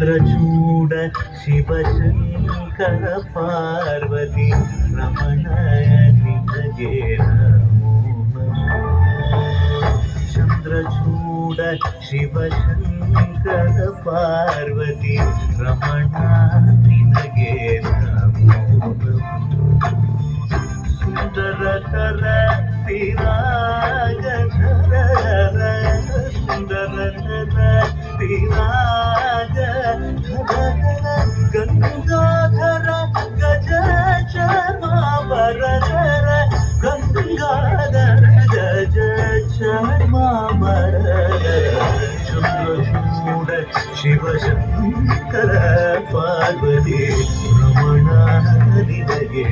చంద్రచూడ Sivasankara Parvati Ramana నిజగే Namo చంద్రచూడ Sivasankara Parvati Ramana నిజగే Namo సుందరకర విరాగధర సుందరకర విరాగ Gangadhara Gaja చర్మాభరణధర Gangadhara Gaja చర్మాభరణధర చంద్రచూడ Sivasankara Parvati Ramana హరిదగే